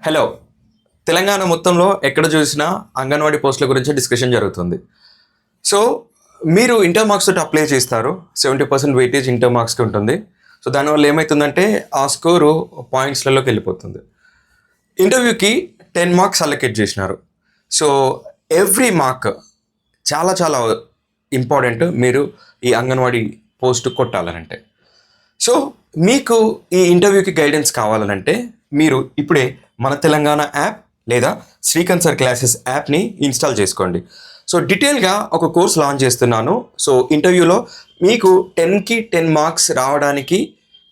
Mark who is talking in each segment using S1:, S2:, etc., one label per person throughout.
S1: Hello. Telangana మొత్తంలో ఎక్కడ చూసినా అంగన్వాడీ పోస్టుల గురించి డిస్కషన్ జరుగుతుంది. సో మీరు ఇంటర్ మార్క్స్ తోటి అప్లై చేస్తారు. 70% వెయిటేజ్ ఇంటర్ మార్క్స్కి ఉంటుంది. సో దానివల్ల ఏమవుతుందంటే ఆ స్కోరు పాయింట్స్లలోకి వెళ్ళిపోతుంది. ఇంటర్వ్యూకి 10 మార్క్స్ అలొకేట్ చేసినారు. సో ఎవ్రీ మార్క్ చాలా చాలా ఇంపార్టెంట్ మీరు ఈ అంగన్వాడీ పోస్ట్ కొట్టాలనంటే. సో మీకు ఈ ఇంటర్వ్యూకి గైడెన్స్ కావాలనంటే మీరు ఇప్పుడే మన తెలంగాణ యాప్ లేదా శ్రీకాంత్ సార్ క్లాసెస్ యాప్ని ఇన్స్టాల్ చేసుకోండి. సో డీటెయిల్గా ఒక కోర్స్ లాంచ్ చేస్తున్నాను. సో ఇంటర్వ్యూలో మీకు 10కి 10 మార్క్స్ రావడానికి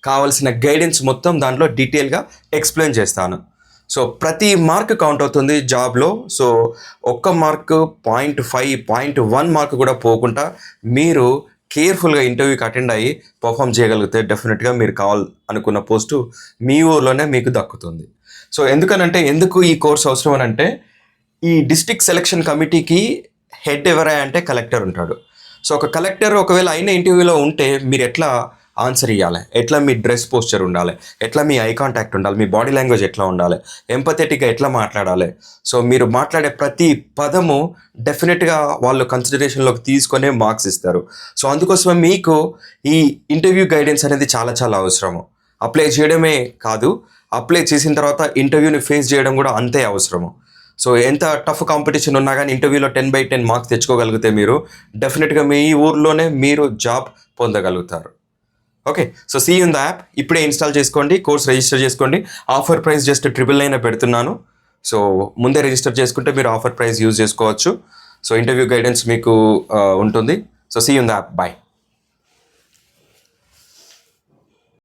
S1: కావాల్సిన గైడెన్స్ మొత్తం దాంట్లో డీటెయిల్గా ఎక్స్ప్లెయిన్ చేస్తాను. సో ప్రతి మార్క్ కౌంట్ అవుతుంది జాబ్లో. సో ఒక్క మార్క్ 0.5, 0.1 మార్క్ కూడా పోకుండా మీరు కేర్ఫుల్గా ఇంటర్వ్యూకి అటెండ్ అయ్యి పర్ఫామ్ చేయగలిగితే డెఫినెట్గా మీరు అనుకున్న పోస్టు మీ ఊర్లోనే మీకు దక్కుతుంది. సో ఎందుకు ఈ కోర్స్ అవసరం అని అంటే ఈ డిస్ట్రిక్ట్ సెలక్షన్ కమిటీకి హెడ్ ఎవరై అంటే కలెక్టర్ ఉంటాడు. సో ఒక కలెక్టర్ ఒకవేళ అయిన ఇంటర్వ్యూలో ఉంటే మీరు ఎట్లా ఆన్సర్ ఇవ్వాలి, ఎట్లా మీ డ్రెస్ పోస్చర్ ఉండాలి, ఎట్లా మీ ఐ కాంటాక్ట్ ఉండాలి, మీ బాడీ లాంగ్వేజ్ ఎట్లా ఉండాలి, ఎంపథెటిక్గా ఎట్లా మాట్లాడాలి. సో మీరు మాట్లాడే ప్రతి పదము డెఫినెట్గా వాళ్ళు కన్సిడరేషన్లోకి తీసుకొనే మార్క్స్ ఇస్తారు. సో అందుకోసమే మీకు ఈ ఇంటర్వ్యూ గైడెన్స్ అనేది చాలా చాలా అవసరము. అప్లై చేయడమే కాదు, అప్లై చేసిన తర్వాత ఇంటర్వ్యూని ఫేస్ చేయడం కూడా అంతే అవసరము. సో ఎంత టఫ్ కాంపిటీషన్ ఉన్నా కానీ ఇంటర్వ్యూలో 10/10 మార్క్స్ తెచ్చుకోగలిగితే మీరు డెఫినెట్గా మీ ఊర్లోనే మీరు జాబ్ పొందగలుగుతారు. Okay, so see in the app. ఇప్పుడే ఇన్స్టాల్ చేసుకోండి, కోర్స్ రిజిస్టర్ చేసుకోండి. ఆఫర్ ప్రైస్ జస్ట్ 999 పెడుతున్నాను. సో ముందే రిజిస్టర్ చేసుకుంటే మీరు ఆఫర్ ప్రైస్ యూజ్ చేసుకోవచ్చు. సో ఇంటర్వ్యూ గైడెన్స్ మీకు ఉంటుంది. So see in the app. Bye.